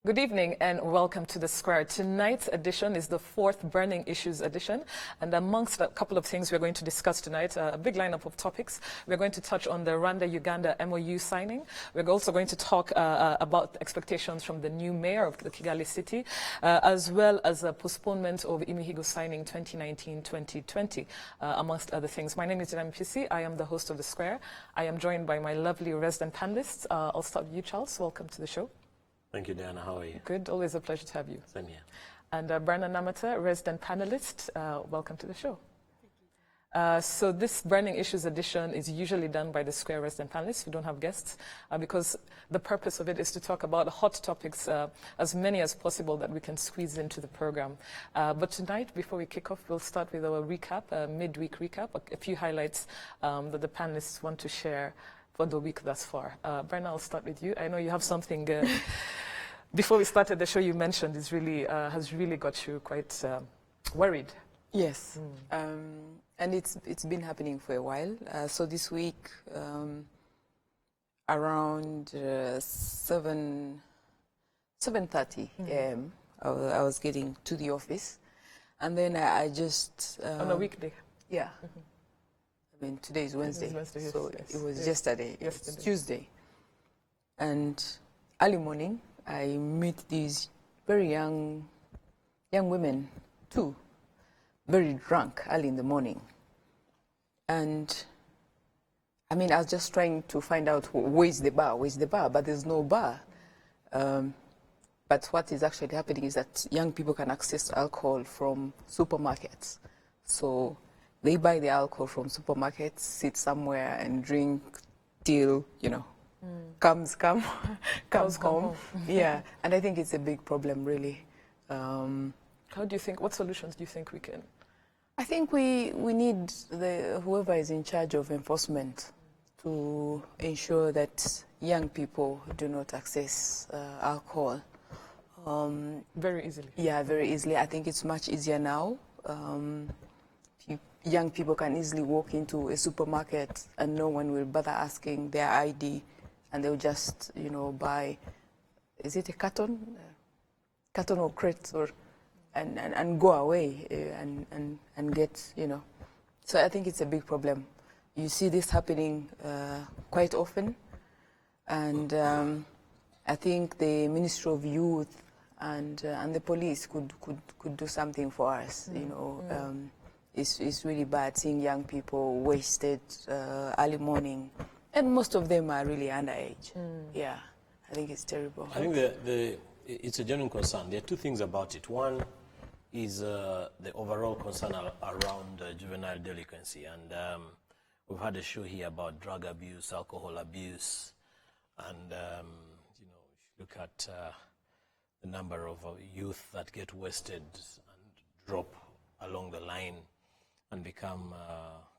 Good evening and welcome to The Square. Tonight's edition is the fourth Burning Issues edition, and amongst a couple of things we're going to discuss tonight, a big lineup of topics. We're going to touch on the Rwanda-Uganda MOU signing. We're also going to talk about expectations from the new mayor of the Kigali city, as well as a postponement of Imihigo signing 2019-2020, amongst other things. My name is Dinam Pisi. I am the host of The Square. I am joined by my lovely resident panelists. I'll start with you, Charles. Welcome to the show. Thank you, Diana. How are you? Good. Always a pleasure to have you. Same here. And Brandon Namata, resident panelist. Welcome to the show. So this Burning Issues edition is usually done by the Square resident panelists. We don't have guests because the purpose of it is to talk about hot topics, as many as possible that we can squeeze into the program. But tonight, before we kick off, we'll start with our recap, midweek recap, a few highlights that the panelists want to share for the week thus far. Brenna, I'll start with you. I know you have something, before we started the show, you mentioned is really, has really got you quite worried. Yes, and it's been happening for a while. So this week, around 7:30 a.m., I was getting to the office, and then I just... on a weekday? Yeah. I mean, today is Wednesday, so yes, it was yesterday. It's Tuesday. And early morning, I meet these very young women, too, very drunk early in the morning. And, I mean, I was just trying to find out where's the bar, but there's no bar. But what is actually happening is that young people can access alcohol from supermarkets. So they buy the alcohol from supermarkets, sit somewhere and drink till, you know, comes home. Yeah, and I think it's a big problem, really. How do you think, what solutions do you think we can? I think we need whoever is in charge of enforcement to ensure that young people do not access alcohol. Very easily. Yeah, very easily. I think it's much easier now. Young people can easily walk into a supermarket and no one will bother asking their ID, and they'll just, you know, buy, is it a carton or crate, or and go away and get, you know. So I think it's a big problem. You see this happening quite often, and I think the Ministry of Youth and the police could do something for us, you know. It's really bad seeing young people wasted early morning, and most of them are really underage. Yeah, I think it's terrible. I think it's a genuine concern. There are two things about it. One is the overall concern around juvenile delinquency, and we've had a show here about drug abuse, alcohol abuse, and you know, if you look at the number of youth that get wasted and drop along the line and become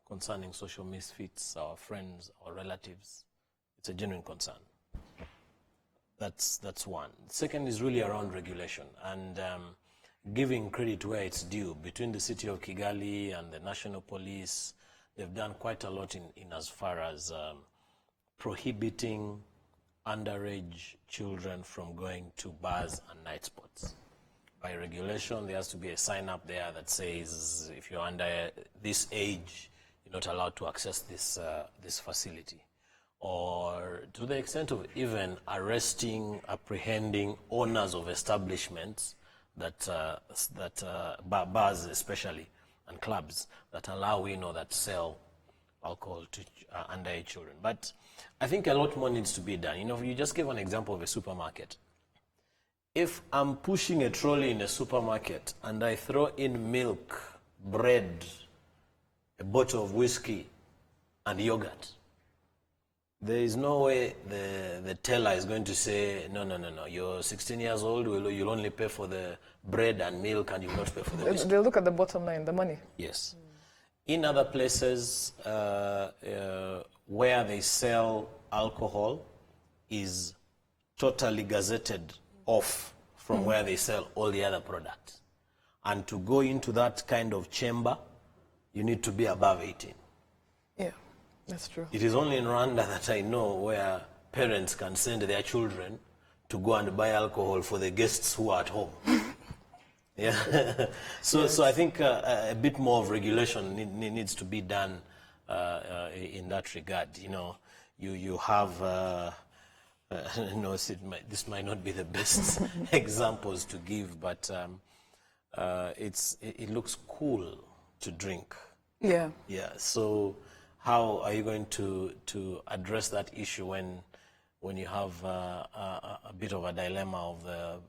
concerning social misfits, our friends or relatives, it's a genuine concern. That's one. Second is really around regulation and giving credit where it's due. Between the city of Kigali and the national police, they've done quite a lot in as far as prohibiting underage children from going to bars and night spots. By regulation, there has to be a sign up there that says if you're under this age, you're not allowed to access this facility. Or to the extent of even arresting, apprehending owners of establishments bars especially, and clubs that allow, you know, that sell alcohol to underage children. But I think a lot more needs to be done. You know, you just gave an example of a supermarket. If I'm pushing a trolley in a supermarket and I throw in milk, bread, a bottle of whiskey, and yogurt, there is no way the teller is going to say, no, you're 16 years old, you'll only pay for the bread and milk and you'll not pay for the whiskey. They'll look at the bottom line, the money. Yes. In other places where they sell alcohol is totally gazetted off from where they sell all the other products. And to go into that kind of chamber, you need to be above 18. Yeah, that's true. It is only in Rwanda that I know where parents can send their children to go and buy alcohol for the guests who are at home. Yeah. So I think a bit more of regulation needs to be done in that regard. You know, you have. No, this might not be the best examples to give, but it looks cool to drink. Yeah. Yeah. So how are you going to address that issue when you have a bit of a dilemma of the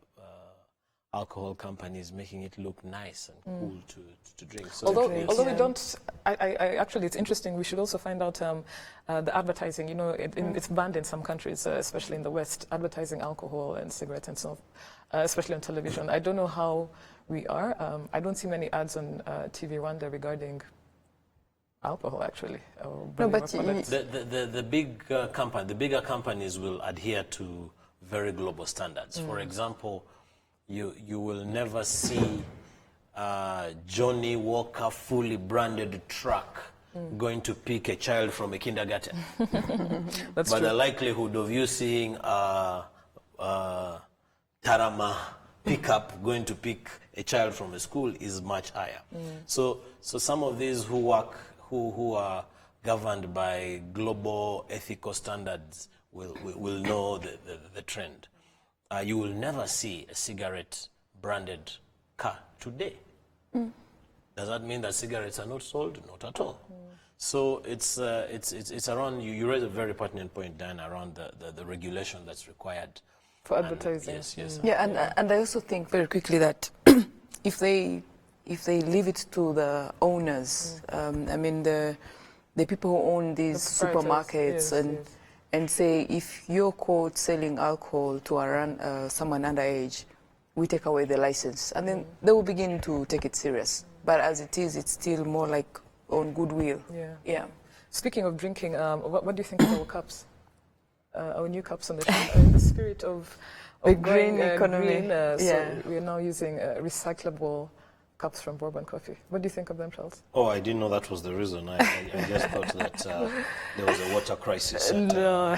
alcohol companies making it look nice and cool to drink? So although we don't, I actually, it's interesting. We should also find out the advertising. You know, it's banned in some countries, especially in the West, advertising alcohol and cigarettes and so, especially on television. I don't know how we are. I don't see many ads on TV Rwanda regarding alcohol, actually. No, but the bigger companies will adhere to very global standards. For example, you will never see Johnny Walker fully branded truck going to pick a child from a kindergarten. But true. The likelihood of you seeing Tarama pickup going to pick a child from a school is much higher. So some of these who are governed by global ethical standards will know the trend. You will never see a cigarette branded car today. Does that mean that cigarettes are not sold? Not at all. So it's around, you raise a very pertinent point, Dan, around the regulation that's required. For advertising. Yes. Yeah, and I also think very quickly that if they leave it to the owners, I mean the people who own these supermarkets and say, if you're caught selling alcohol to someone underage, we take away the license. And then they will begin to take it serious. But as it is, it's still more like on goodwill. Yeah. Speaking of drinking, what do you think of our cups? Our new cups on the shelf, in the spirit of green economy. So we are now using recyclable cups from Bourbon Coffee. What do you think of them, Charles? Oh, I didn't know that was the reason. I just thought that there was a water crisis. No.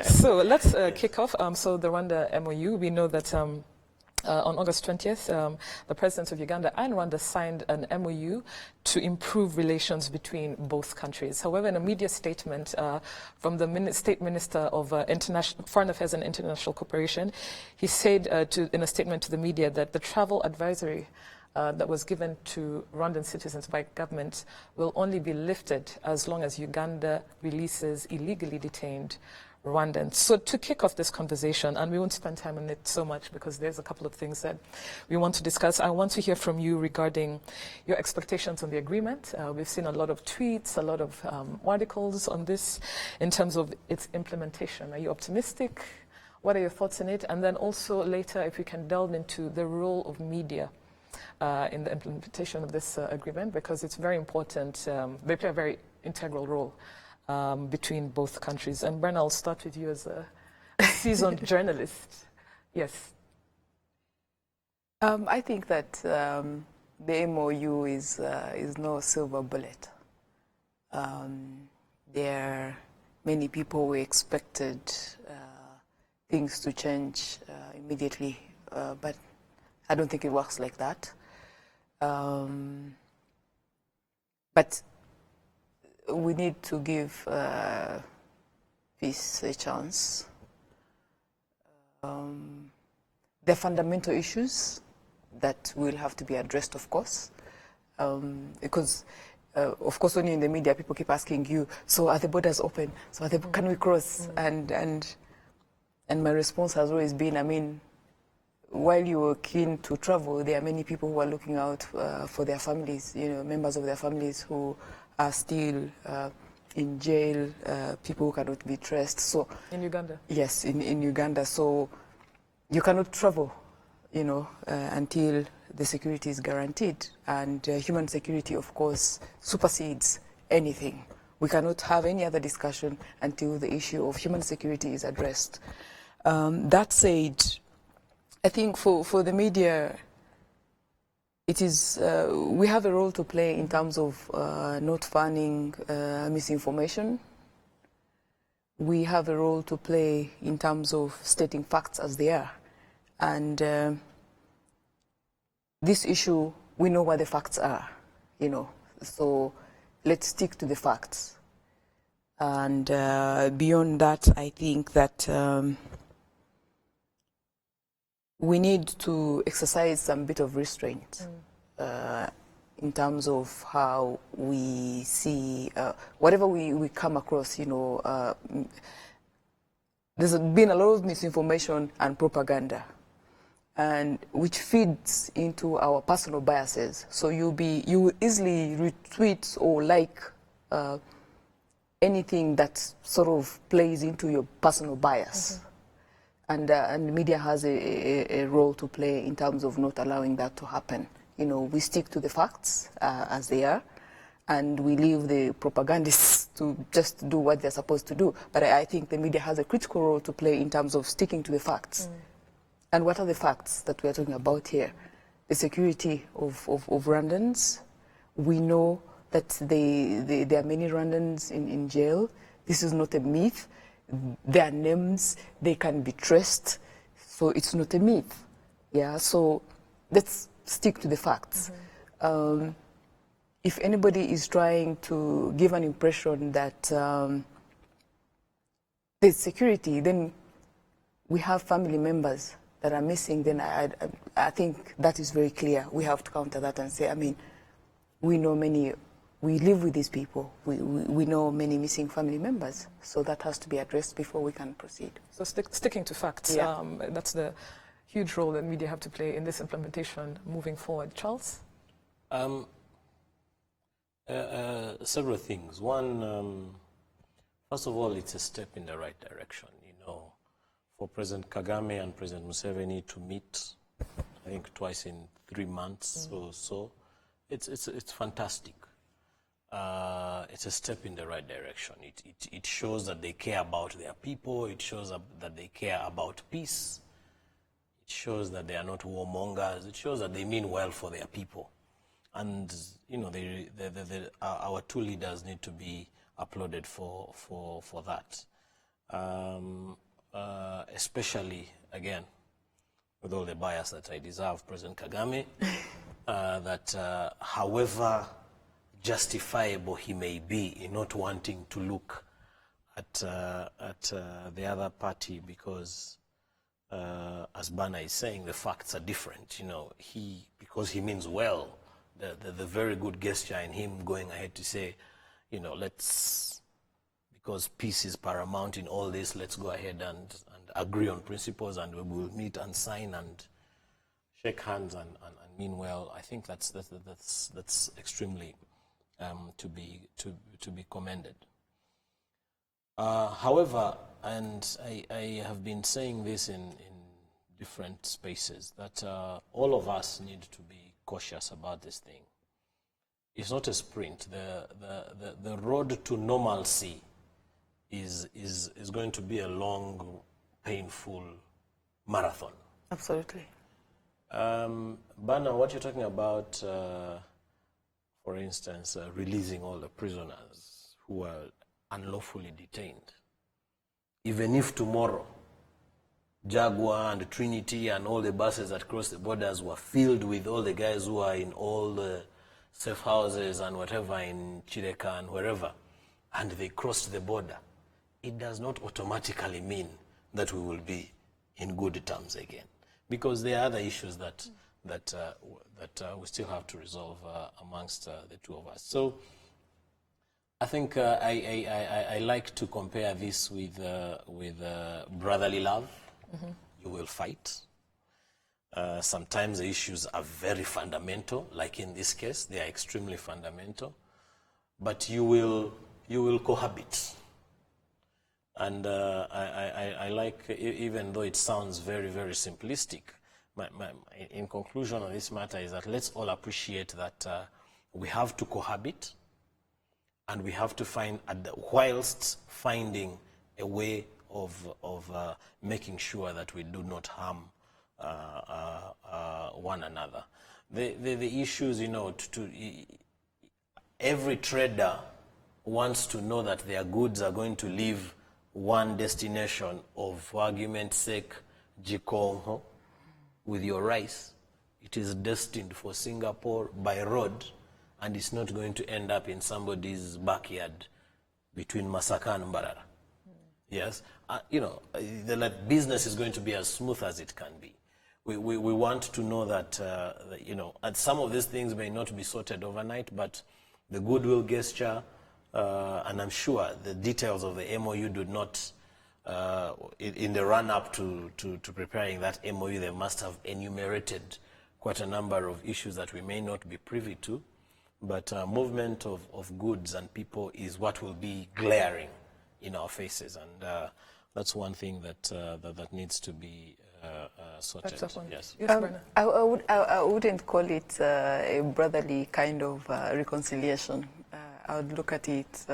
So let's kick off. So the Rwanda MOU, we know that on August 20th, the presidents of Uganda and Rwanda signed an MOU to improve relations between both countries. However, in a media statement from the State Minister of Foreign Affairs and International Cooperation, he said in a statement to the media that the travel advisory that was given to Rwandan citizens by government will only be lifted as long as Uganda releases illegally detained Rwandans. So to kick off this conversation, and we won't spend time on it so much because there's a couple of things that we want to discuss, I want to hear from you regarding your expectations on the agreement. We've seen a lot of tweets, a lot of articles on this in terms of its implementation. Are you optimistic? What are your thoughts on it? And then also later, if we can delve into the role of media in the implementation of this agreement, because it's very important. They play a very integral role between both countries. And Brenna, I'll start with you as a seasoned journalist. Yes. I think that the MOU is no silver bullet. There are many people who expected things to change immediately, but I don't think it works like that. But we need to give peace a chance. There are fundamental issues that will have to be addressed, of course, because, of course, when you're in the media, people keep asking you, so are the borders open? So can we cross? And my response has always been, I mean, while you were keen to travel, there are many people who are looking out for their families, members of their families who are still in jail, people who cannot be traced. So in Uganda? Yes, in Uganda. So you cannot travel, until the security is guaranteed. And human security, of course, supersedes anything. We cannot have any other discussion until the issue of human security is addressed. That said, I think for the media, it is we have a role to play in terms of not fanning misinformation. we have a role to play in terms of stating facts as they are. And this issue, we know what the facts are, you know, so let's stick to the facts. And beyond that, I think that we need to exercise some bit of restraint in terms of how we see whatever we come across, you know. There's been a lot of misinformation and propaganda, and which feeds into our personal biases. So you will easily retweet or like anything that sort of plays into your personal bias. And the media has a role to play in terms of not allowing that to happen. You know, we stick to the facts as they are, and we leave the propagandists to just do what they're supposed to do. But I think the media has a critical role to play in terms of sticking to the facts. And what are the facts that we are talking about here? The security of Rwandans. We know that there are many Rwandans in jail. This is not a myth. Their names, they can be traced, so it's not a myth. Yeah, so let's stick to the facts. If anybody is trying to give an impression that there's security, then we have family members that are missing, then I think that is very clear. We have to counter that and say, I mean, we know many, we live with these people. We know many missing family members. So that has to be addressed before we can proceed. So sticking to facts, Yeah. That's the huge role that media have to play in this implementation moving forward. Charles? Several things. One, first of all, it's a step in the right direction. You know, for President Kagame and President Museveni to meet, I think twice in 3 months or so, it's fantastic. It's a step in the right direction. It shows that they care about their people. It shows that they care about peace. It shows that they are not warmongers. It shows that they mean well for their people. And, you know, our two leaders need to be applauded for that. Especially, again, with all the bias that I deserve, President Kagame, that however justifiable he may be in not wanting to look at the other party because, as Bana is saying, the facts are different. You know, because he means well, the very good gesture in him going ahead to say, you know, because peace is paramount in all this, let's go ahead and agree on principles, and we will meet and sign and shake hands and mean well. I think that's extremely to be commended. However, and I have been saying this in different spaces, that all of us need to be cautious about this thing. It's not a sprint. The road to normalcy is going to be a long, painful marathon. Absolutely. Bana, what you're talking about, for instance, releasing all the prisoners who are unlawfully detained. Even if tomorrow Jaguar and Trinity and all the buses that cross the borders were filled with all the guys who are in all the safe houses and whatever in Chireka and wherever, and they crossed the border, it does not automatically mean that we will be in good terms again, because there are other issues that we still have to resolve amongst the two of us. So I think I like to compare this with brotherly love. You will fight. Sometimes the issues are very fundamental, like in this case, they are extremely fundamental. But you will cohabit. And I like, even though it sounds very, very simplistic, in conclusion on this matter is that let's all appreciate that we have to cohabit, and we have to find, whilst finding a way of making sure that we do not harm one another. The issues, you know, every trader wants to know that their goods are going to leave one destination of, for argument's sake, Jikongo, with your rice. It is destined for Singapore by road, and it's not going to end up in somebody's backyard between Masaka and Mbarara. Yes, you know, the business is going to be as smooth as it can be. We want to know that, you know, and some of these things may not be sorted overnight, but the goodwill gesture, and I'm sure the details of the MOU do not, in the run-up to preparing that MOU, they must have enumerated quite a number of issues that we may not be privy to, but movement of goods and people is what will be glaring in our faces, and that's one thing that that needs to be sorted. Yes. Yes, I wouldn't call it a brotherly kind of reconciliation. I would look at it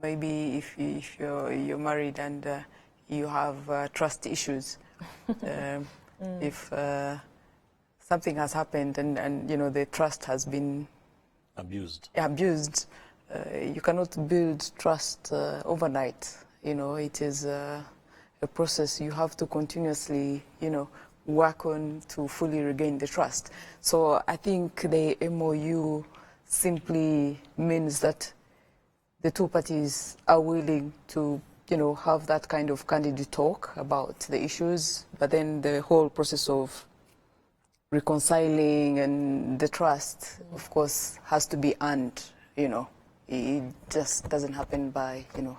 maybe if you're married and you have trust issues. If something has happened and you know the trust has been abused, you cannot build trust overnight. You know, it is a process you have to continuously, you know, work on to fully regain the trust. So I think the MOU simply means that the two parties are willing to, you know, have that kind of candid talk about the issues, but then the whole process of reconciling and the trust, of course, has to be earned, you know. It just doesn't happen by, you know,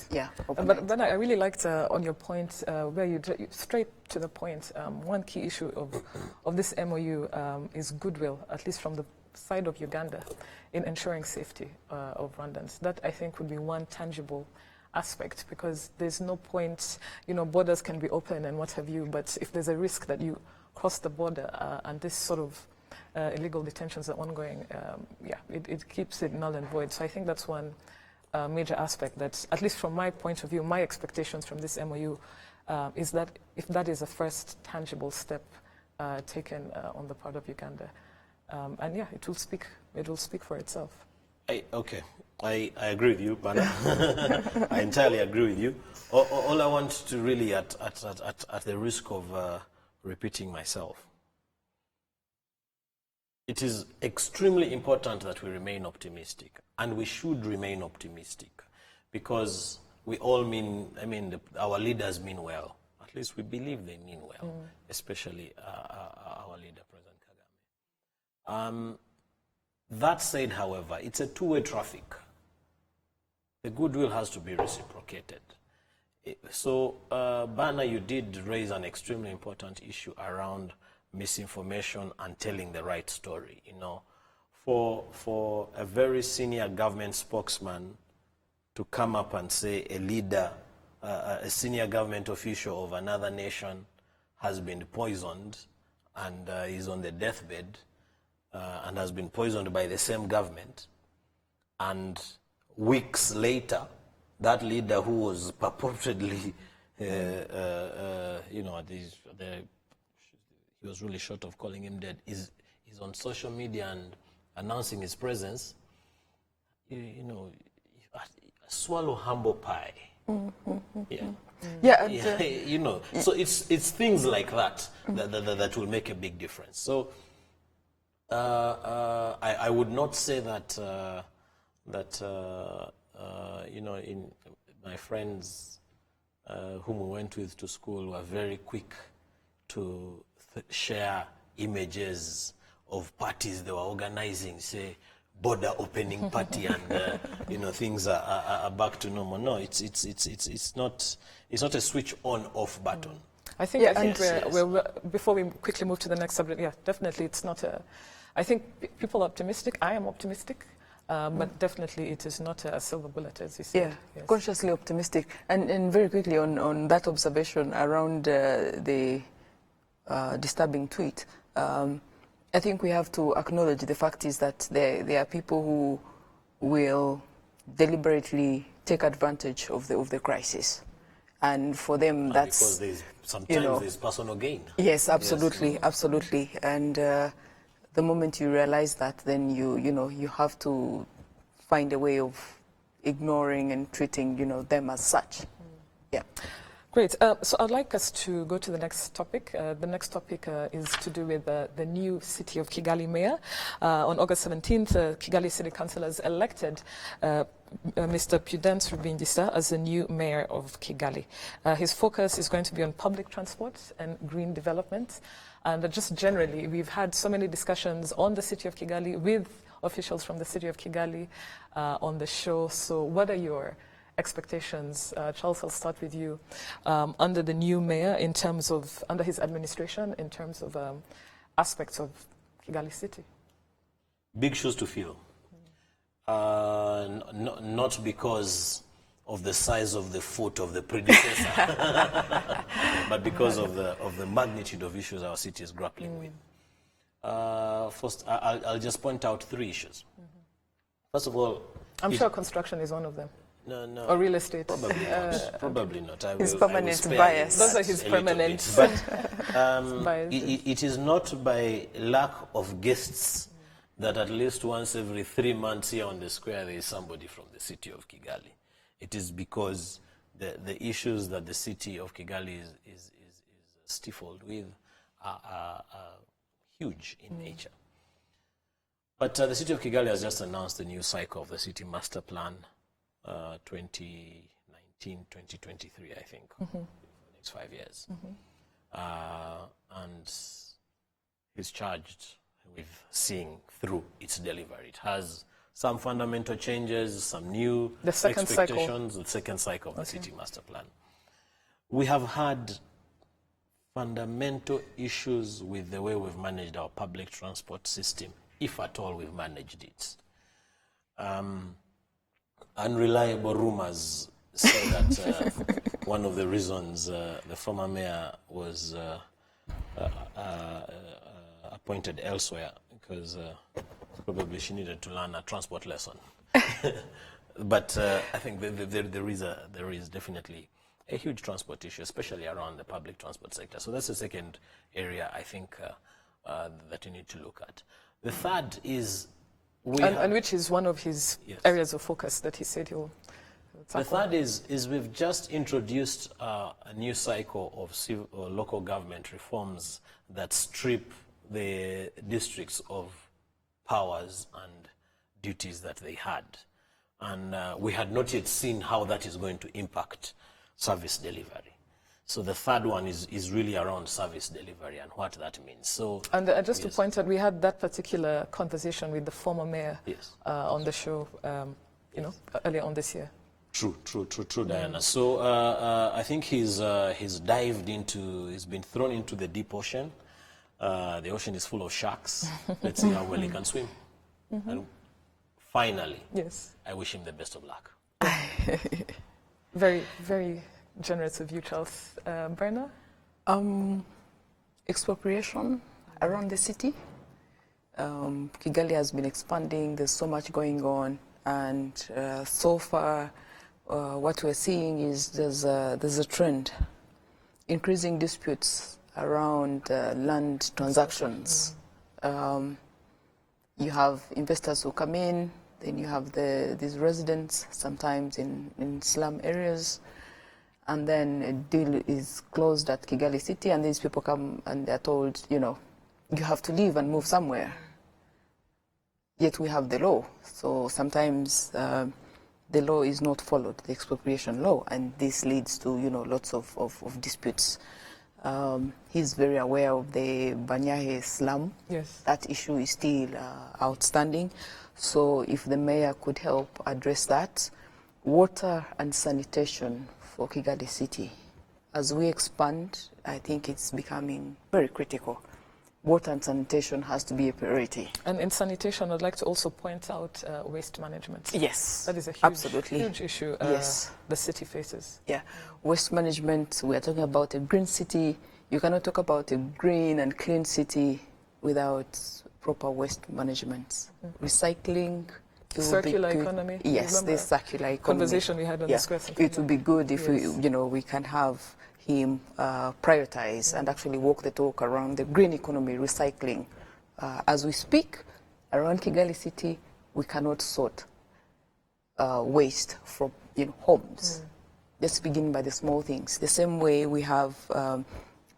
yeah. But I really liked on your point where you straight to the point. One key issue of this MOU is goodwill, at least from the side of Uganda, in ensuring safety of Rwandans. That I think would be one tangible aspect, because there's no point, you know, borders can be open and what have you, but if there's a risk that you cross the border and this sort of illegal detentions are ongoing, yeah, it keeps it null and void. So I think that's one major aspect that, at least from my point of view, my expectations from this MOU is that if that is a first tangible step taken on the part of Uganda, and yeah, it will speak for itself. Okay, I agree with you, Bana. I entirely agree with you. All I want to really, at the risk of repeating myself, it is extremely important that we remain optimistic, and we should remain optimistic, because we all mean, I mean, our leaders mean well. At least we believe they mean well, especially our leader, President Kagame. That said, however, it's a two-way traffic. The goodwill has to be reciprocated. So, Bana, you did raise an extremely important issue around misinformation and telling the right story. You know, for a very senior government spokesman to come up and say a leader, a senior government official of another nation has been poisoned and is on the deathbed and has been poisoned by the same government, and weeks later, that leader who was purportedly, you know, he was really short of calling him dead, is on social media and announcing his presence. You know, swallow humble pie. Yeah. Yeah, you know, so it's things like that that will make a big difference. So I would not say that you know, in my friends whom we went with to school were very quick to share images of parties they were organizing, say border opening party, and you know, things are back to normal. No, it's not a switch on off button. I think, we're, before we quickly move to the next subject, yeah, definitely it's not a, I think people are optimistic. I am optimistic. But definitely it is not a silver bullet, as you said. Yeah, yes. Consciously optimistic. And very quickly on that observation around the disturbing tweet, I think we have to acknowledge the fact is that there are people who will deliberately take advantage of the crisis. And for them, that's... Because sometimes there's personal gain. Yes, absolutely, yes. Absolutely. And the moment you realize that, then you know, you have to find a way of ignoring and treating, them as such. Yeah. Great. So I'd like us to go to the next topic. The next topic is to do with the new City of Kigali mayor. On August 17th, Kigali City Council has elected Mr. Prudence Rubingisa as the new mayor of Kigali. His focus is going to be on public transport and green development. And just generally, we've had so many discussions on the City of Kigali with officials from the City of Kigali on the show. So what are your expectations? Charles, I'll start with you. Under the new mayor, under his administration, in terms of aspects of Kigali City? Big shoes to fill. Not because of the size of the foot of the predecessor, but because of the magnitude of issues our city is grappling with. First, I'll just point out 3 issues. First of all, I'm sure construction is one of them. No. Or real estate. Probably not. Probably not. His permanent bias. Those are his permanent But it is not by lack of guests that at least once every 3 months here on the square there is somebody from the city of Kigali. It is because the issues that the city of Kigali is stifled with are huge in nature. But the city of Kigali has just announced the new cycle of the city master plan 2019-2023, I think, for the next 5 years. And he's charged with seeing through its delivery. It has some fundamental changes, some new expectations, the second cycle of the city master plan. We have had fundamental issues with the way we've managed our public transport system, if at all we've managed it. Unreliable rumors say that one of the reasons the former mayor was appointed elsewhere because probably she needed to learn a transport lesson. But I think there is definitely a huge transport issue, especially around the public transport sector. So that's the second area I think that you need to look at. The third is and which is one of his areas of focus that he said he'll tackle. The third is we've just introduced a new cycle of local government reforms that strip the districts of powers and duties that they had. And we had not yet seen how that is going to impact service delivery. So the third one is really around service delivery and what that means. So, and just to point out, we had that particular conversation with the former mayor on the show, earlier on this year. True, Diana. So I think he's been thrown into the deep ocean. The ocean is full of sharks. Let's see how well he can swim. And finally, I wish him the best of luck. Very, very generous of you, Charles. Brenna? Expropriation around the city. Kigali has been expanding. There's so much going on. And so far, what we're seeing is there's a trend. Increasing disputes around land transactions. You have investors who come in, then you have these residents, sometimes in slum areas, and then a deal is closed at Kigali City, and these people come and they're told, you have to leave and move somewhere. Yet we have the law, so sometimes the law is not followed, the expropriation law, and this leads to, lots of disputes. He's very aware of the Banyahe slum. Yes. That issue is still outstanding. So if the mayor could help address that, water and sanitation for Kigali City. As we expand, I think it's becoming very critical. Water and sanitation has to be a priority. And in sanitation, I'd like to also point out waste management. Yes, that is a huge issue the city faces. Yeah, waste management, we are talking about a green city. You cannot talk about a green and clean city without proper waste management. Recycling. Circular economy. Yes, the circular economy. Conversation we had on the square. It would be good if we can have him prioritize and actually walk the talk around the green economy, recycling. As we speak, around Kigali City, we cannot sort waste from homes. Let's begin by the small things. The same way we have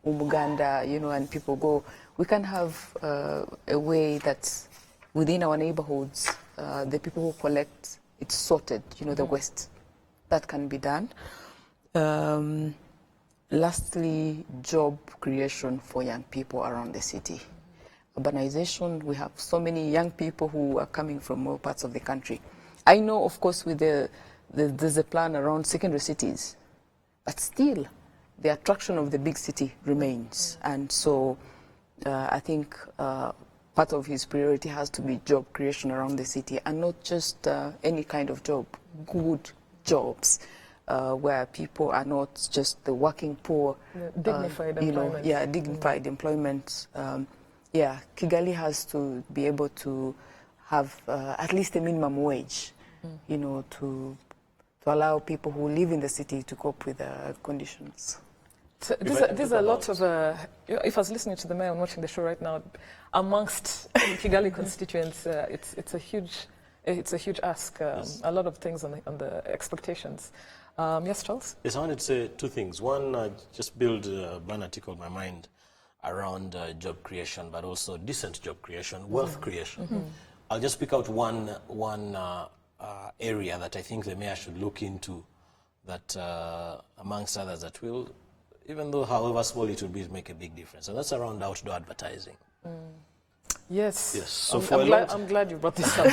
Umuganda, and people go, we can have a way that within our neighborhoods, the people who collect, it's sorted, the waste. That can be done. Lastly, job creation for young people around the city. Urbanization, we have so many young people who are coming from all parts of the country. I know, of course, with there's a plan around secondary cities, but still the attraction of the big city remains. And so I think part of his priority has to be job creation around the city, and not just any kind of job, good jobs where people are not just the working poor. Dignified employment. Dignified employment. Kigali has to be able to have at least a minimum wage, to allow people who live in the city to cope with the conditions. So there's a lot of, if I was listening to the mayor and watching the show right now, amongst Kigali constituents, it's a huge ask. Yes. A lot of things on the expectations. Yes, Charles? Yes, I wanted to say two things. One, just build one article in my mind around job creation, but also decent job creation, wealth creation. I'll just pick out one area that I think the mayor should look into, that amongst others that will, even though however small it will be, make a big difference. And that's around outdoor advertising. Yes. Yes. So I'm glad you brought this up,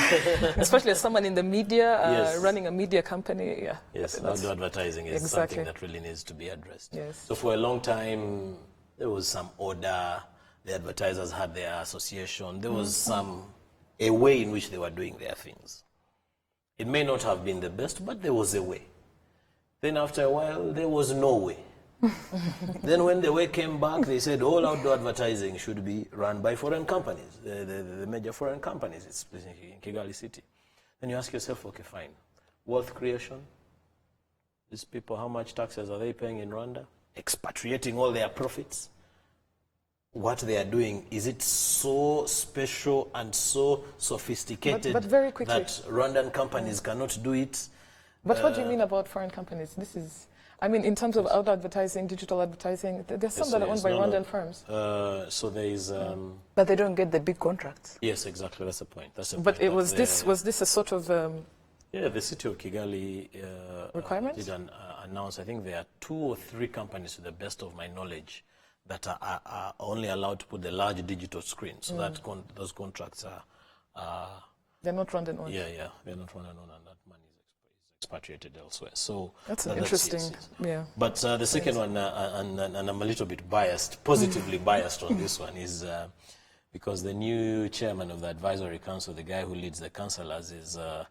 especially as someone in the media, running a media company. Yeah. Yes, outdoor advertising is something that really needs to be addressed. Yes. So for a long time, there was some order. The advertisers had their association. There was a way in which they were doing their things. It may not have been the best, but there was a way. Then after a while, there was no way. Then when the way came back, they said all outdoor advertising should be run by foreign companies, the major foreign companies, especially in Kigali City. Then you ask yourself, okay, fine. Wealth creation, these people, how much taxes are they paying in Rwanda? Expatriating all their profits? What they are doing, is it so special and so sophisticated but very quickly, that Rwandan companies cannot do it? But what do you mean about foreign companies? This is, I mean, in terms of outdoor advertising, digital advertising, there's some that are owned by Rwandan firms. So there is... but they don't get the big contracts. Yes, exactly. That's the point. But it was was this a sort of... yeah, the city of Kigali requirement? did announce, I think there are 2 or 3 companies, to the best of my knowledge, that are only allowed to put the large digital screen, so that those contracts are... they're not Rwandan owned. Yeah, they're not Rwandan owned, and that money is expatriated elsewhere. So that's an interesting, yeah. But the second one, and I'm a little bit biased, positively biased on this one, is because the new chairman of the advisory council, the guy who leads the councillors, is a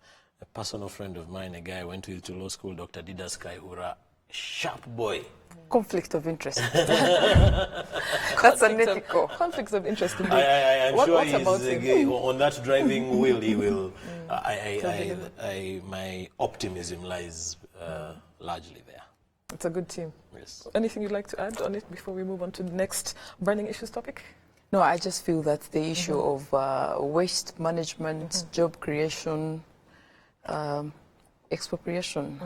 personal friend of mine, a guy I went to law school, Dr. Didas Kaihura, sharp boy. Conflict of interest. That's unethical. Conflicts of interest. I'm sure he's on that driving wheel. He will. My optimism lies largely there. It's a good team. Yes. Anything you'd like to add on it before we move on to the next burning issues topic? No, I just feel that the issue of waste management, job creation, expropriation.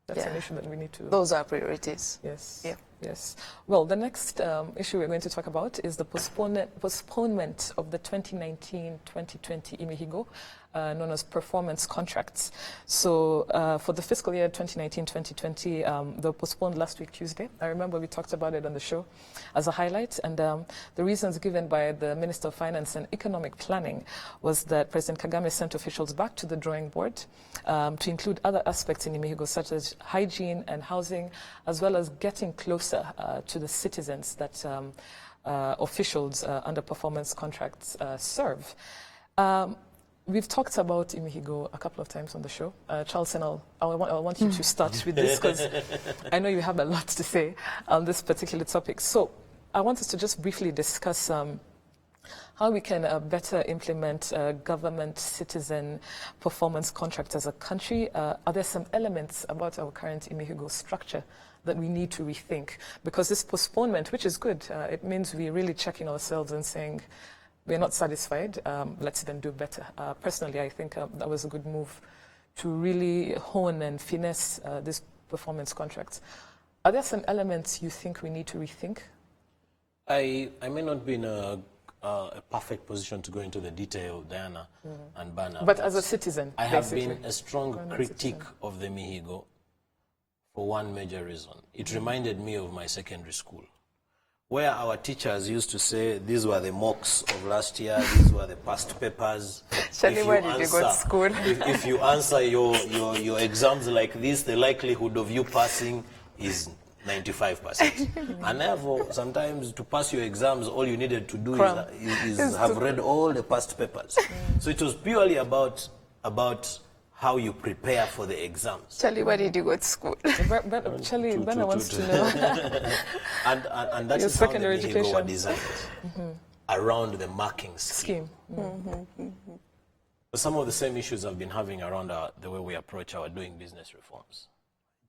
That's an issue that we need to... Those are priorities. Yes. Yeah. Yes. Well, the next issue we're going to talk about is the postponement of the 2019-2020 Imihigo, known as performance contracts. So for the fiscal year 2019-2020, they were postponed last week, Tuesday. I remember we talked about it on the show as a highlight. And the reasons given by the Minister of Finance and Economic Planning was that President Kagame sent officials back to the drawing board to include other aspects in Imihigo, such as hygiene and housing, as well as getting closer to the citizens that officials under performance contracts serve. We've talked about Imihigo a couple of times on the show. Charles, and I want you to start with this, because I know you have a lot to say on this particular topic. So I want us to just briefly discuss how we can better implement government-citizen performance contracts as a country. Are there some elements about our current Imihigo structure that we need to rethink? Because this postponement, which is good, it means we're really checking ourselves and saying, we're not satisfied, let's then do better. Personally, I think that was a good move really hone and finesse these performance contracts. Are there some elements you think we need to rethink? I may not be in a perfect position to go into the detail, Diana and Bana. But as a citizen, I have been a strong critic of the Mihigo for one major reason. It reminded me of my secondary school, where our teachers used to say, these were the mocks of last year, these were the past papers. Shani, where did you go to school? if you answer your exams like this, the likelihood of you passing is 95%. And therefore, sometimes to pass your exams, all you needed to do is have read all the past papers. So it was purely about how you prepare for the exams. Charlie, where did you go to school? Charlie, Bana wants to know. and that is how the Mihigo were designed, around the marking scheme. Some of the same issues I've been having around the way we approach our doing business reforms.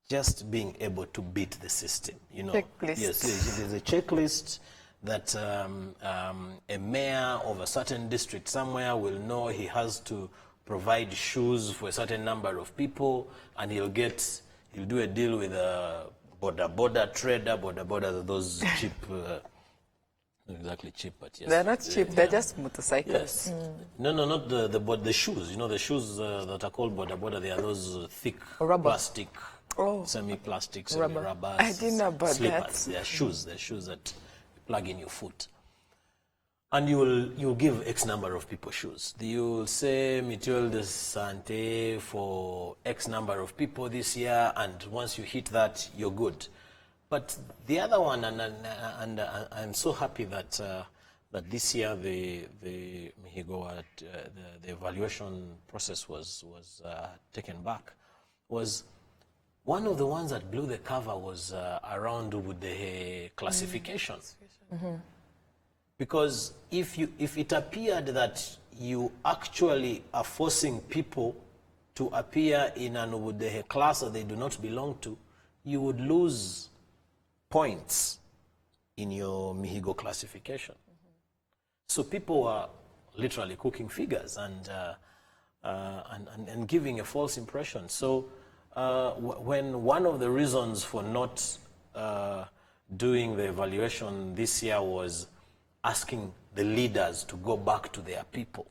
Just being able to beat the system, you know. Checklist. Yes, there's a checklist that a mayor of a certain district somewhere will know he has to provide shoes for a certain number of people, and he'll do a deal with a border trader. Border, those cheap, not exactly cheap, but yes. They're not cheap. They're just motorcycles. Yes. No, not the shoes. You know, the shoes that are called border. They are those thick plastic. Semi-plastic, semi-rubber. I didn't know about slippers. that. They're shoes that you plug in your foot. And you'll give X number of people shoes. You'll say Mutuelle de Santé for X number of people this year, and once you hit that, you're good. But the other one, and I'm so happy that that this year the Mihigo, the evaluation process was taken back, was one of the ones that blew the cover was around with the classification. Because if it appeared that you actually are forcing people to appear in an Ubudehe class that they do not belong to, you would lose points in your Mihigo classification. So people were literally cooking figures and giving a false impression. So when one of the reasons for not doing the evaluation this year was asking the leaders to go back to their people,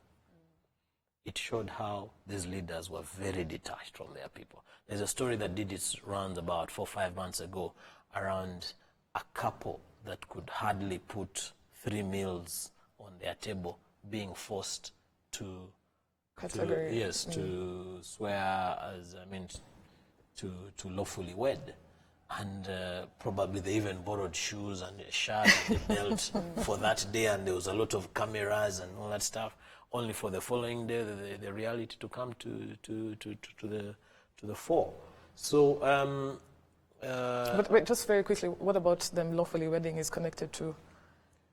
it showed how these leaders were very detached from their people. There's a story that did its rounds about 4 or 5 months ago around a couple that could hardly put 3 meals on their table being forced to swear as, to lawfully wed. And probably they even borrowed shoes and a shirt and a belt for that day, and there was a lot of cameras and all that stuff, only for the following day the reality to come to the fore. So but wait, just very quickly, what about them lawfully wedding is connected to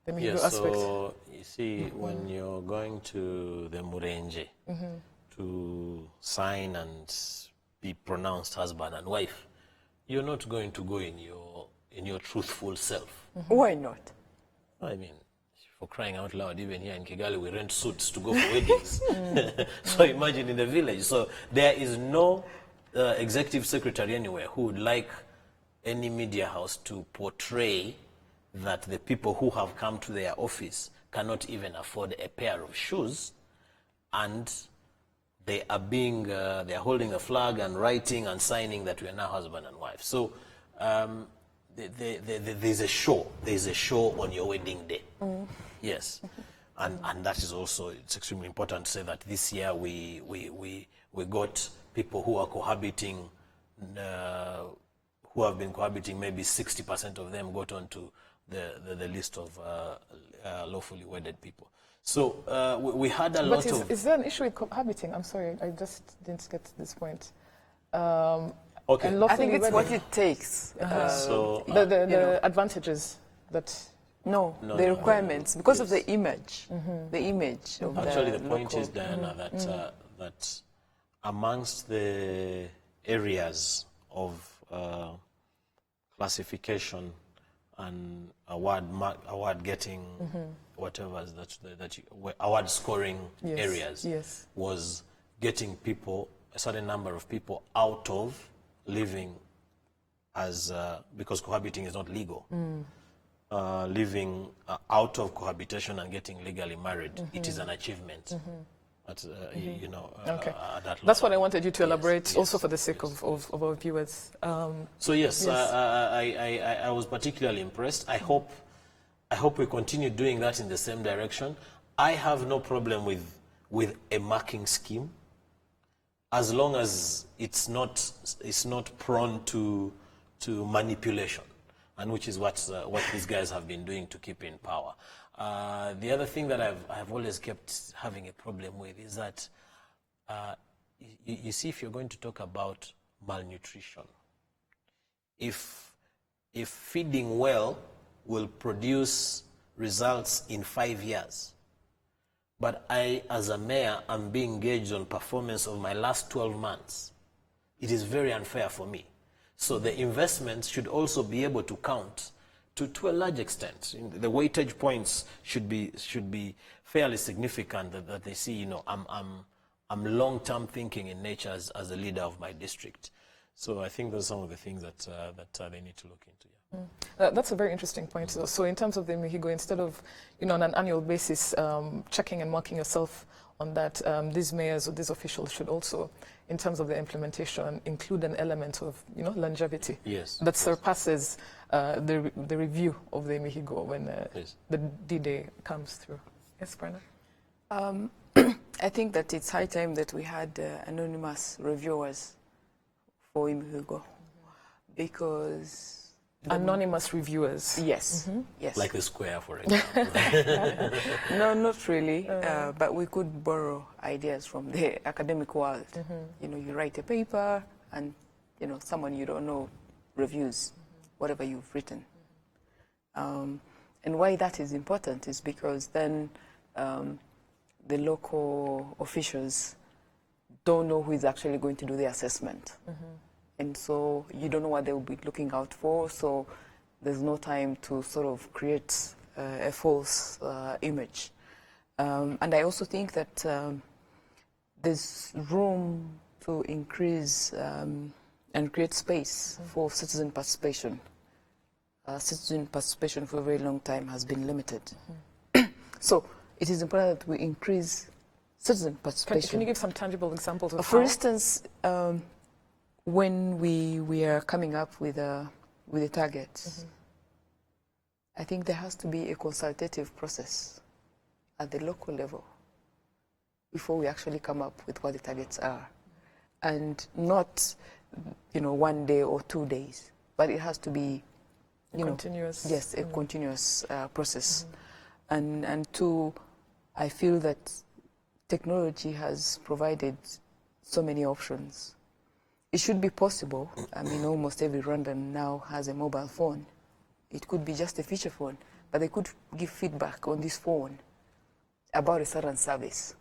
the Mihigo aspect? So you see, when you're going to the Murenje to sign and be pronounced husband and wife, you're not going to go in your truthful self. Why not? I mean, for crying out loud, even here in Kigali, we rent suits to go for weddings. So imagine in the village. So there is no executive secretary anywhere who would like any media house to portray that the people who have come to their office cannot even afford a pair of shoes, and they are they are holding a flag and writing and signing that we are now husband and wife. So there's a show. There's a show on your wedding day. Yes. And that is also, it's extremely important to say that this year we got people who are cohabiting, who have been cohabiting, maybe 60% of them got onto the list of lawfully wedded people. So we had a lot of... Is there an issue with cohabiting? I'm sorry, I just didn't get to this point. Okay. And I think it's what it takes. So the advantages that... No, the requirements, because of the image. The image of actually, the point is, Diana, that amongst the areas of classification and award getting, whatever that award scoring areas, was getting people a certain number of people out of living as, because cohabiting is not legal, living out of cohabitation and getting legally married, it is an achievement. At, you know, okay. At that That's level. what I wanted you to elaborate, yes, also for the sake of our viewers. So yes, I was particularly impressed. I hope we continue doing that in the same direction. I have no problem with a marking scheme, as long as it's not prone to manipulation, and which is what these guys have been doing to keep in power. The other thing that I've always kept having a problem with is that you see, if you're going to talk about malnutrition, if feeding well will produce results in 5 years, but I, as a mayor, am being gauged on performance of my last 12 months, it is very unfair for me. So the investments should also be able to count to a large extent. The weightage points should be fairly significant, that they see, you know, I'm long-term thinking in nature as a leader of my district. So I think those are some of the things that they need to look into. Yeah. That's a very interesting point. So in terms of the Mihigo, instead of, you know, on an annual basis, checking and marking yourself on that, these mayors or these officials should also, in terms of the implementation, include an element of, you know, longevity. Yes. That surpasses the review of the Mihigo when the D-Day comes through. Yes, Prana? I think that it's high time that we had anonymous reviewers for Imihigo, because anonymous reviewers. Yes, yes. Like the Square, for example. No, not really. But we could borrow ideas from the academic world. You know, you write a paper, and you know, someone you don't know reviews whatever you've written. And why that is important is because then the local officials don't know who is actually going to do the assessment. And so you don't know what they will be looking out for, so there's no time to sort of create a false image. And I also think that there's room to increase and create space for citizen participation. Citizen participation for a very long time has been limited. So it is important that we increase citizen participation. Can you give some tangible examples of For how? instance, when we are coming up with a target, I think there has to be a consultative process at the local level before we actually come up with what the targets are, and not, you know, 1 day or 2 days, but it has to be, you continuous. know, yes, a continuous process. And two, I feel that technology has provided so many options. It should be possible. I mean, almost every Rwandan now has a mobile phone. It could be just a feature phone, but they could give feedback on this phone about a certain service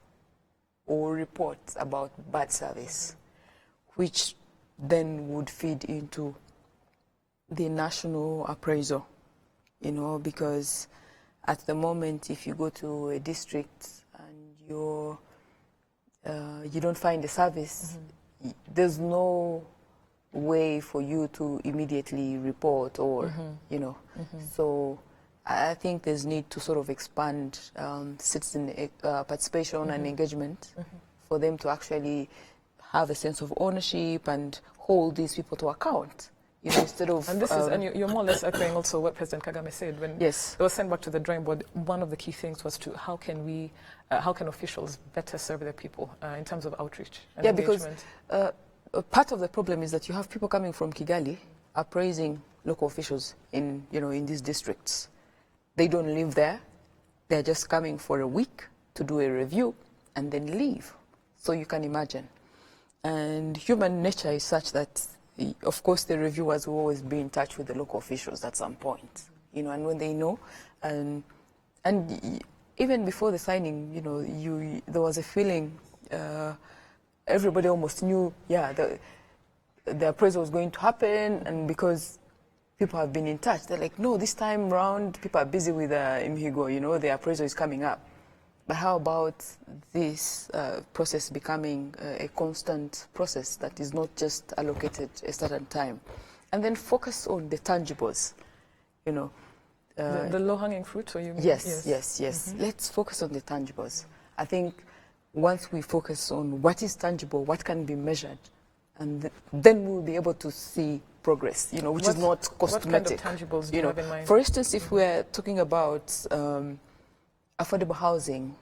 or reports about bad service, which then would feed into the national appraisal, you know, because at the moment, if you go to a district and you don't find a service, there's no way for you to immediately report or, you know. So I think there's need to sort of expand citizen participation and engagement for them to actually have a sense of ownership and hold these people to account. You know, instead of, and this is, and you're more or less echoing also what President Kagame said when yes, they were sent back to the drawing board. One of the key things was to how can officials better serve their people in terms of outreach and engagement? Because part of the problem is that you have people coming from Kigali appraising local officials in, you know, in these districts. They don't live there. They're just coming for a week to do a review and then leave. So you can imagine. And human nature is such that, of course, the reviewers will always be in touch with the local officials at some point, you know, and when they know, and even before the signing, you know, there was a feeling, everybody almost knew, yeah, the appraisal was going to happen, and because people have been in touch, they're like, no, this time round, people are busy with Imhigo, you know, the appraisal is coming up. But how about this process becoming a constant process that is not just allocated a certain time? And then focus on the tangibles, you know. The low-hanging fruit, or you mean? Yes. Mm-hmm. Let's focus on the tangibles. I think once we focus on what is tangible, what can be measured, and then we'll be able to see progress, you know, which is not cosmetic. What kind of tangibles do you have in mind? For instance, if we're talking about affordable housing,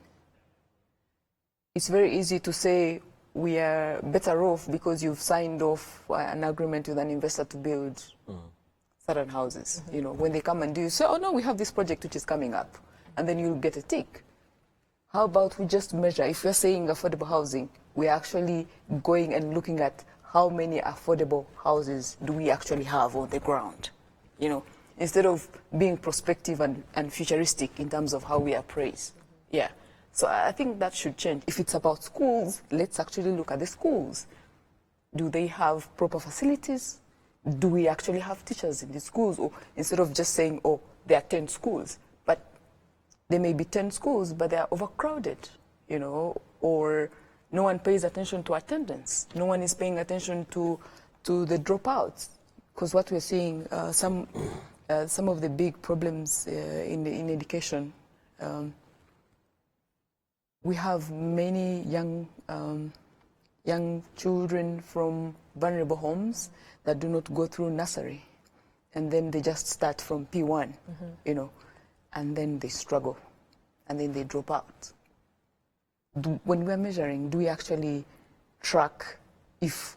it's very easy to say we are better off because you've signed off an agreement with an investor to build certain houses. You know, when they come and do, you say, oh no, we have this project which is coming up, and then you'll get a tick. How about we just measure? If we're saying affordable housing, we're actually going and looking at how many affordable houses do we actually have on the ground, you know, instead of being prospective and futuristic in terms of how we appraise. Yeah. So I think that should change. If it's about schools, let's actually look at the schools. Do they have proper facilities? Do we actually have teachers in the schools? Or instead of just saying, oh, there are 10 schools, but there may be 10 schools, but they are overcrowded, you know, or no one pays attention to attendance. No one is paying attention to the dropouts. Because what we're seeing, some of the big problems in education, we have many young children from vulnerable homes that do not go through nursery, and then they just start from P1, you know, and then they struggle, and then they drop out. When we're measuring, do we actually track if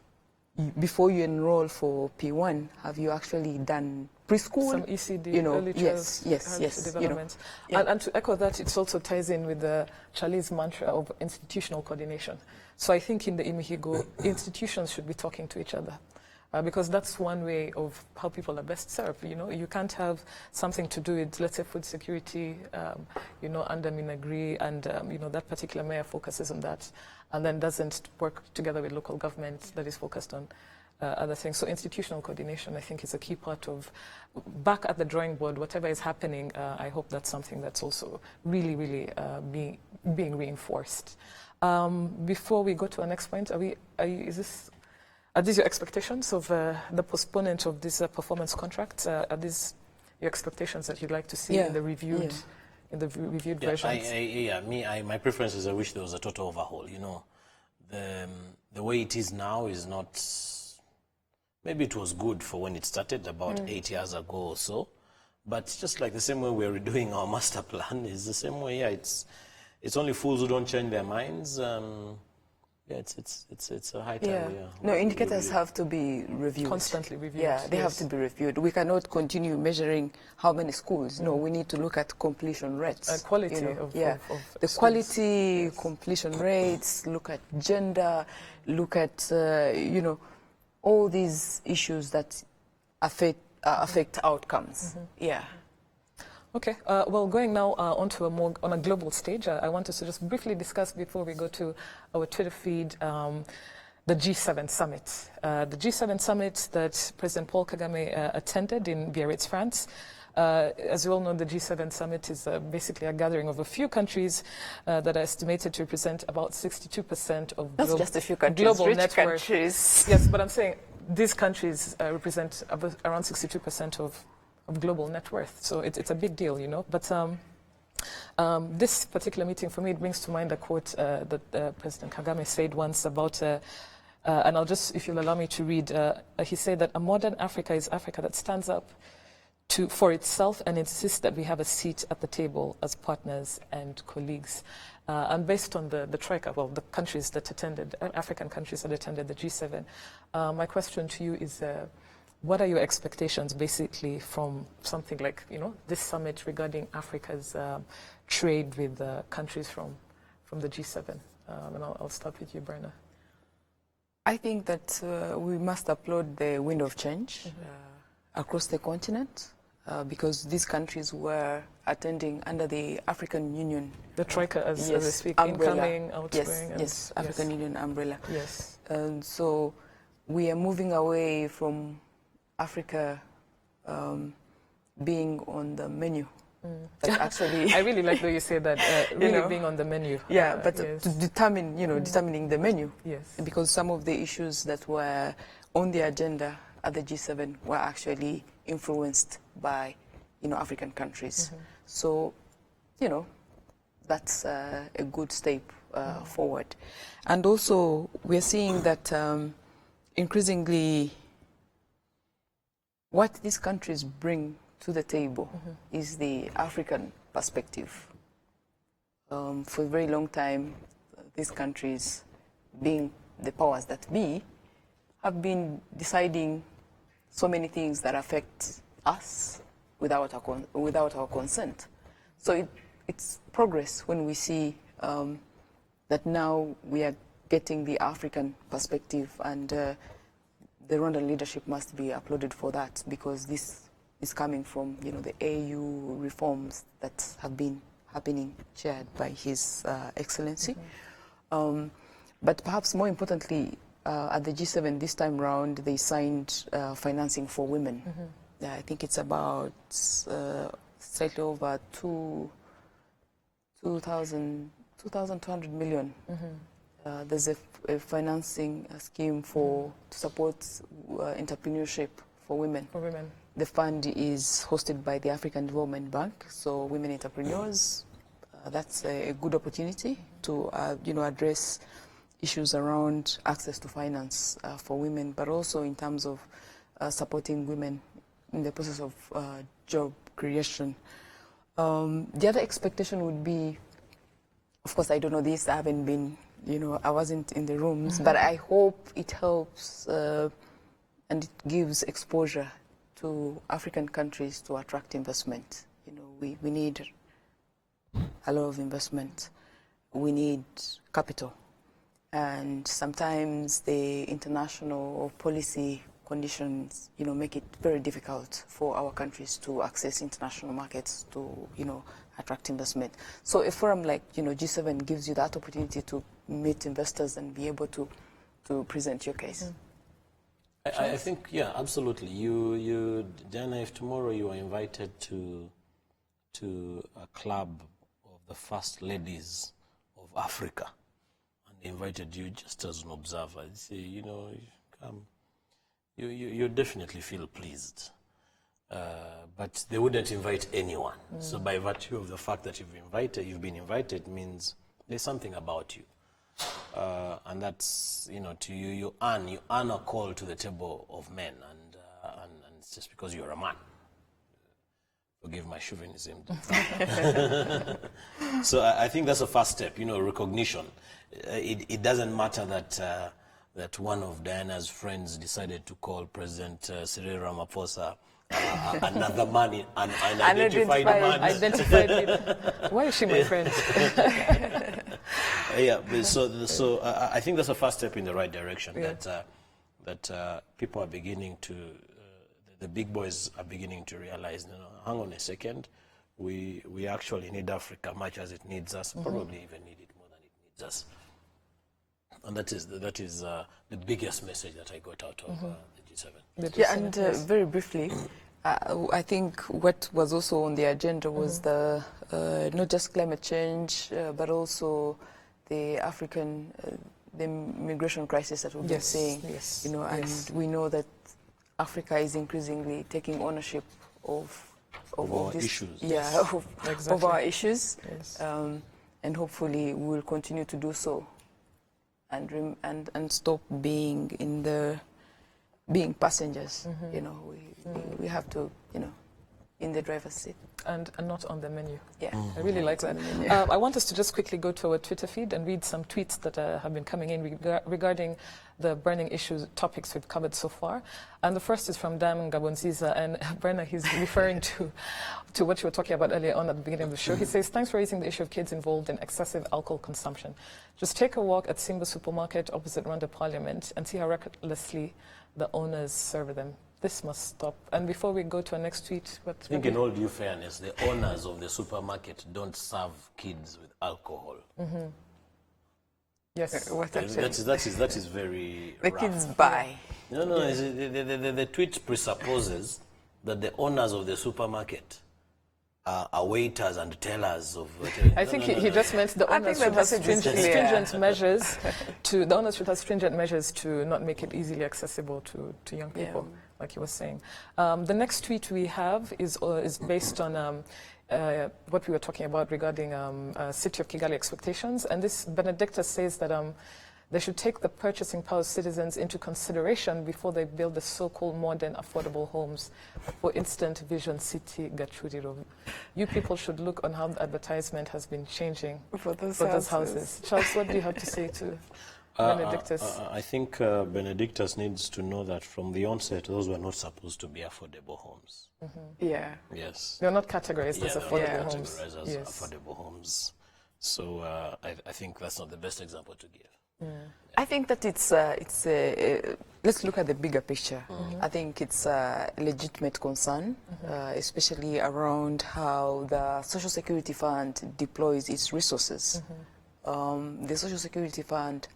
before you enroll for P1, have you actually done preschool? Some ECD, you know, early yes, development. You know, and to echo that, it also ties in with the Charlie's mantra of institutional coordination. So I think in the Imihigo, institutions should be talking to each other. Because that's one way of how people are best served. You know, you can't have something to do with, let's say, food security, you know, under Minagri, and you know, that particular mayor focuses on that, and then doesn't work together with local government that is focused on other things. So institutional coordination, I think, is a key part of back at the drawing board. Whatever is happening, I hope that's something that's also really, really being reinforced. Before we go to our next point, are these your expectations of the postponement of this performance contract? Are these your expectations that you'd like to see in the reviewed, versions? My preference is I wish there was a total overhaul. You know, the way it is now is not. Maybe it was good for when it started about 8 years ago or so, but just like the same way we're redoing our master plan is the same way. Yeah, it's only fools who don't change their minds. Yeah, it's a high time. Yeah. No, indicators have to be reviewed. Constantly reviewed. Yeah, they have to be reviewed. We cannot continue measuring how many schools. No, we need to look at completion rates. Quality you know, of the quality, completion rates, look at gender, look at, you know, all these issues that affect outcomes. Yeah. Okay, well, going now onto on a global stage, I want us to just briefly discuss before we go to our Twitter feed, the G7 summit. The G7 summit that President Paul Kagame attended in Biarritz, France. As you all know, the G7 summit is basically a gathering of a few countries that are estimated to represent about 62% of That's just a few countries, global rich net worth. countries. Yes, but I'm saying these countries represent around 62% of global net worth. So it's a big deal, you know. But this particular meeting, for me, it brings to mind a quote that President Kagame said once about, and I'll just, if you'll allow me to read, he said that a modern Africa is Africa that stands up for itself and insists that we have a seat at the table as partners and colleagues. And based on the troika, well, the countries that attended, African countries that attended the G7, my question to you is, what are your expectations, basically, from something like, you know, this summit regarding Africa's trade with countries from the G7? And I'll start with you, Brenna. I think that we must applaud the wind of change across the continent, because these countries were attending under the African Union. The troika, as they speak, umbrella. Incoming, outgoing. Yes, African Union umbrella. Yes. And so we are moving away from Africa being on the menu That actually, I really like that you say that, really being on the menu. Yeah, but yes. to determine, determining the menu. Yes. Because some of the issues that were on the agenda at the G7 were actually influenced by, African countries. So, that's a good step forward. And also, we're seeing that increasingly what these countries bring to the table is the African perspective. For a very long time, these countries, being the powers that be, have been deciding so many things that affect us without our consent. So it's progress when we see that now we are getting the African perspective, and the Rwandan leadership must be applauded for that, because this is coming from the AU reforms that have been happening, chaired by His Excellency. But perhaps more importantly, at the G7 this time round, they signed financing for women. I think it's about slightly over 2,200 million. There's a financing scheme to support entrepreneurship for women. The fund is hosted by the African Development Bank, so women entrepreneurs, that's a good opportunity to address issues around access to finance for women, but also in terms of supporting women in the process of job creation. The other expectation would be, of course, I don't know this, I haven't been, I wasn't in the rooms, but I hope it helps and it gives exposure to African countries to attract investment. We need a lot of investment. We need capital. And sometimes the international or policy conditions, make it very difficult for our countries to access international markets to, attract investment. So a forum like, G7 gives you that opportunity to meet investors and be able to present your case. I think, yeah, absolutely. Diana, if tomorrow you are invited to a club of the first ladies of Africa, and they invited you just as an observer, say, come, you definitely feel pleased. But they wouldn't invite anyone. So by virtue of the fact that you've been invited means there's something about you. And that's, to you earn a call to the table of men, and it's just because you're a man. Forgive my chauvinism. So I think that's the first step, recognition. It doesn't matter that one of Diana's friends decided to call President Cyril Ramaphosa another man, an unidentified man. Identified with. Why is she my friend? Yeah, so I think that's a first step in the right direction. Yeah. That people are beginning to, the big boys are beginning to realize. Hang on a second, we actually need Africa much as it needs us. Probably even need it more than it needs us. And that is the biggest message that I got out of the G7. Yeah, and very briefly, I think what was also on the agenda was the not just climate change, but also the African, the migration crisis that we've been seeing. Yes. And we know that Africa is increasingly taking ownership of our this, issues. Yeah, Exactly. of our issues. Yes. And hopefully we will continue to do so, and stop being being passengers. We have to, in the driver's seat. And not on the menu. Yeah. I really like that. I want us to just quickly go to our Twitter feed and read some tweets that have been coming in regarding the burning issues, topics we've covered so far. And the first is from Diamond Gabonziza, and Brenna, he's referring to what you were talking about earlier on at the beginning of the show. He says, thanks for raising the issue of kids involved in excessive alcohol consumption. Just take a walk at Simba Supermarket opposite Rwanda Parliament and see how recklessly the owners serve them. This must stop. And before we go to our next tweet, I think in all due fairness, the owners of the supermarket don't serve kids with alcohol. yes, That is very The rough. kids buy. No, the tweet presupposes that the owners of the supermarket are waiters and tellers of. I think he just meant the owners should have stringent measures to stringent measures to not make it easily accessible to young people, like he was saying. The next tweet we have is based on what we were talking about regarding City of Kigali expectations, and this Benedicta says that they should take the purchasing power of citizens into consideration before they build the so-called modern affordable homes. For instance, Vision City Gachuriro. You people should look on how the advertisement has been changing for those houses. Charles, what do you have to say to Benedictus? I think Benedictus needs to know that from the onset, those were not supposed to be affordable homes. Yeah. Yes. They're not categorized as affordable homes. Categorized as affordable homes. So I think that's not the best example to give. I think that let's look at the bigger picture. I think it's a legitimate concern, especially around how the Social Security Fund deploys its resources. The Social Security Fund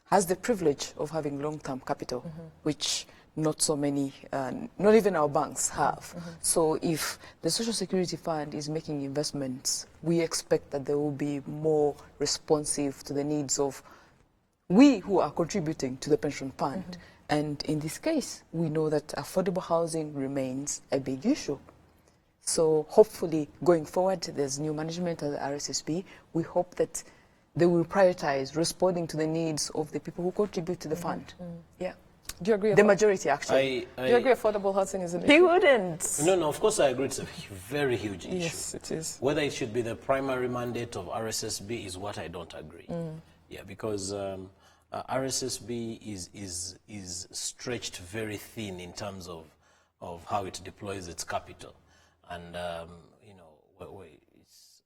has the privilege of having long-term capital, which not so many, not even our banks have. So if the Social Security Fund is making investments, we expect that they will be more responsive to the needs of we who are contributing to the pension fund. And in this case, we know that affordable housing remains a big issue. So hopefully, going forward, there's new management at the RSSB. We hope that they will prioritize responding to the needs of the people who contribute to the fund. Yeah. Do you agree? The majority, actually. Do you agree affordable housing is an issue? He wouldn't. No, of course I agree. It's a very huge issue. Yes, it is. Whether it should be the primary mandate of RSSB is what I don't agree. Yeah, because RSSB is stretched very thin in terms of how it deploys its capital, and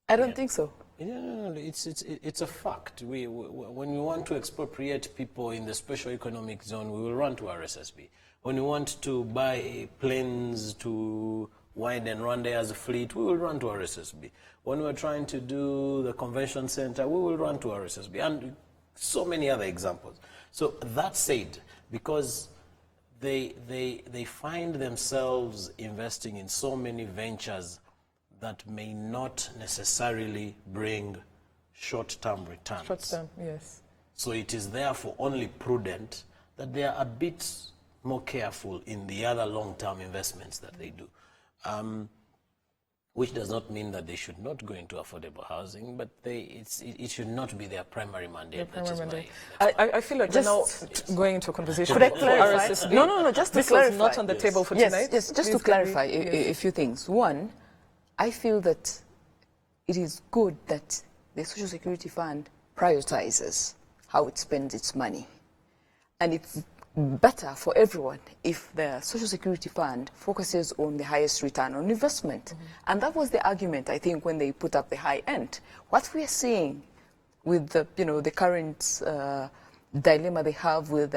I don't think so. No, it's a fact. When we want to expropriate people in the special economic zone, we will run to RSSB. When we want to buy planes to wind and run there as a fleet, we will run to RSSB. When we're trying to do the convention center, we will run to RSSB, and so many other examples. So that said, because they find themselves investing in so many ventures that may not necessarily bring short-term returns. Short-term, yes. So it is therefore only prudent that they are a bit more careful in the other long-term investments that they do. Which does not mean that they should not go into affordable housing, but it should not be their primary mandate. I feel like just going into a conversation. Could I clarify? No, just to clarify. This was not on the table for tonight. Yes, just to clarify a few things. One, I feel that it is good that the Social Security Fund prioritizes how it spends its money. And it's better for everyone if the Social Security Fund focuses on the highest return on investment. And that was the argument, I think, when they put up the high end. What we are seeing with the current dilemma they have with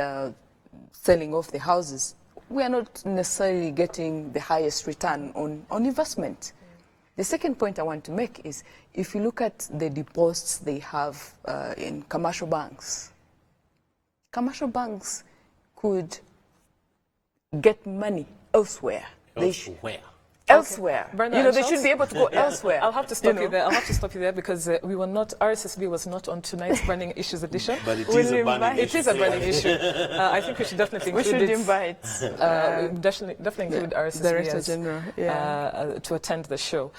selling off the houses, we are not necessarily getting the highest return on investment. The second point I want to make is, if you look at the deposits they have in commercial banks could get money elsewhere. Elsewhere. Bernard, they should be able to go elsewhere. I'll have to stop you there. I'll have to stop you there because RSSB was not on tonight's burning issues edition. But it is a burning issue. It is a burning issue. I think we should definitely include invite. Definitely include RSSB Director General to attend the show.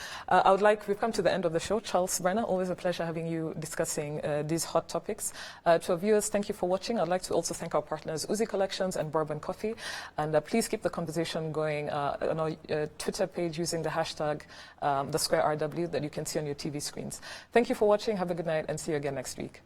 We've come to the end of the show. Charles Brenner, always a pleasure having you discussing these hot topics. To our viewers, thank you for watching. I'd like to also thank our partners, Uzi Collections and Bourbon Coffee. And please keep the conversation going on our Twitter page using the hashtag #TheSquareRW that you can see on your TV screens. Thank you for watching. Have a good night and see you again next week.